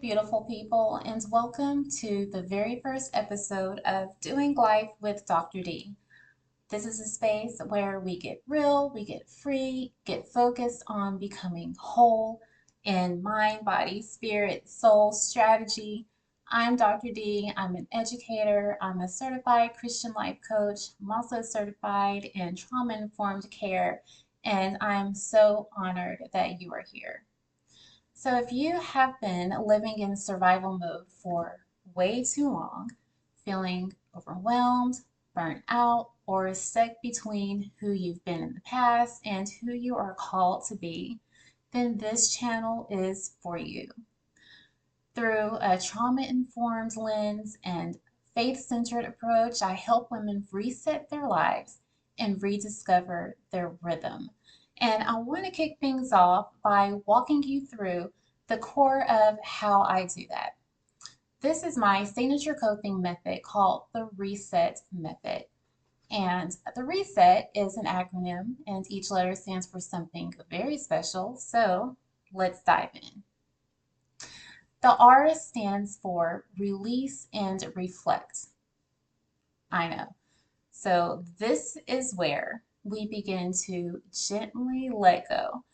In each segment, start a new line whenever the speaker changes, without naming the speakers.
beautiful people, and welcome to the very first episode of Doing Life with Dr. D. This is a space where we get real, we get free, get focused on becoming whole in mind, body, spirit, soul, strategy. I'm Dr. D. I'm an educator. I'm a certified Christian life coach. I'm also certified in trauma informed care, and I'm so honored that you are here. So, if you have been living in survival mode for way too long, feeling overwhelmed, burnt out, or stuck between who you've been in the past and who you are called to be, then this channel is for you. Through a trauma informed lens and faith centered approach, I help women reset their lives and rediscover their rhythm. And I want to kick things off by walking you through the core of how I do that. This is my signature coping method called the R.E.S.E.T method. And the R.E.S.E.T is an acronym, and each letter stands for something very special. So let's dive in. The R stands for release and reflect. I know. So this is where we begin to gently let go,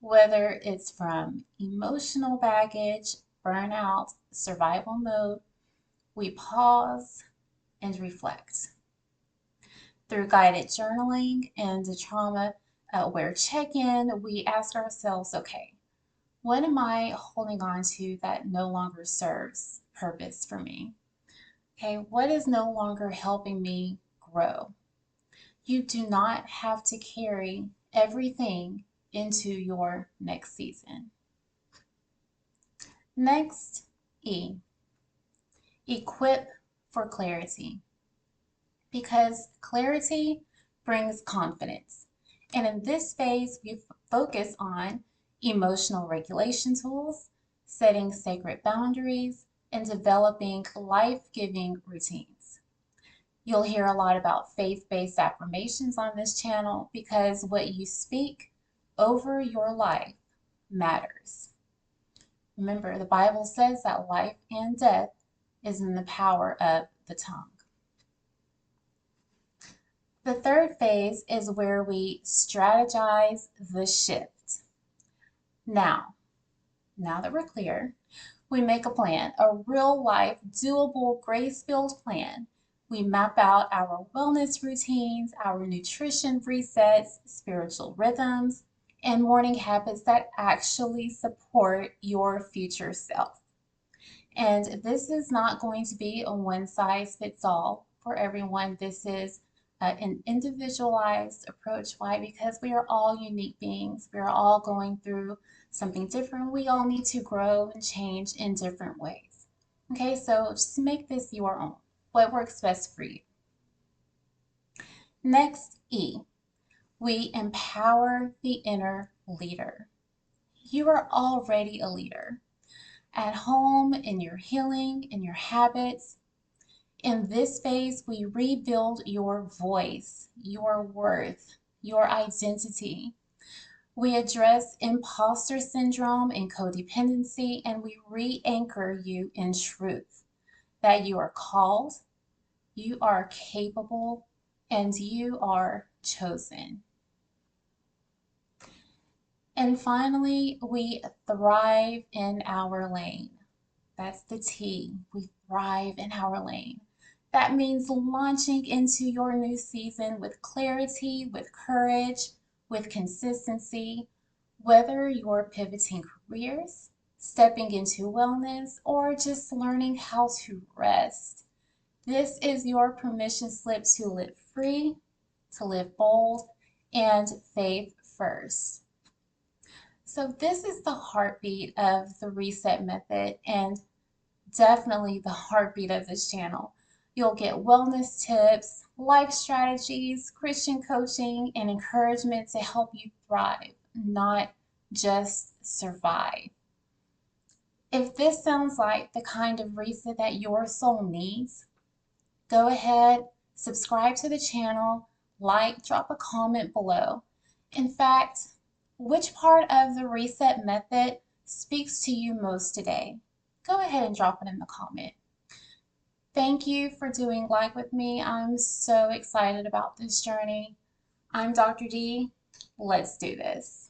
whether it's from emotional baggage, burnout, survival mode. We pause and reflect. Through guided journaling and a trauma aware check in, we ask ourselves, okay, what am I holding on to that no longer serves purpose for me? Okay, what is no longer helping me grow? You do not have to carry everything into your next season. Next, E, equip for clarity. Because clarity brings confidence. And in this phase, we focus on emotional regulation tools, setting sacred boundaries, and developing life-giving routines. You'll hear a lot about faith-based affirmations on this channel because what you speak over your life matters. Remember, the Bible says that life and death is in the power of the tongue. The third phase is where we strategize the shift. Now that we're clear, we make a plan, a real life, doable, grace-filled plan. We map out our wellness routines, our nutrition resets, spiritual rhythms, and morning habits that actually support your future self. And this is not going to be a one size fits all for everyone. This is an individualized approach. Why? Because we are all unique beings. We are all going through something different. We all need to grow and change in different ways. Okay, so just make this your own. What works best for you? Next, E, we empower the inner leader. You are already a leader. At home, in your healing, in your habits. In this phase, we rebuild your voice, your worth, your identity. We address imposter syndrome and codependency, and we re-anchor you in truth that you are called, you are capable, and you are chosen. And finally, we thrive in our lane. That's the T. We thrive in our lane. That means launching into your new season with clarity, with courage, with consistency, whether you're pivoting careers, stepping into wellness, or just learning how to rest. This is your permission slip to live free, to live bold, and faith first. So this is the heartbeat of the R.E.S.E.T method and definitely the heartbeat of this channel. You'll get wellness tips, life strategies, Christian coaching, and encouragement to help you thrive, not just survive. If this sounds like the kind of reset that your soul needs, go ahead, subscribe to the channel, like, drop a comment below. In fact, which part of the R.E.S.E.T method speaks to you most today? go ahead and drop it in the comment. Thank you for doing life with me. I'm so excited about this journey. I'm Dr. D. Let's do this.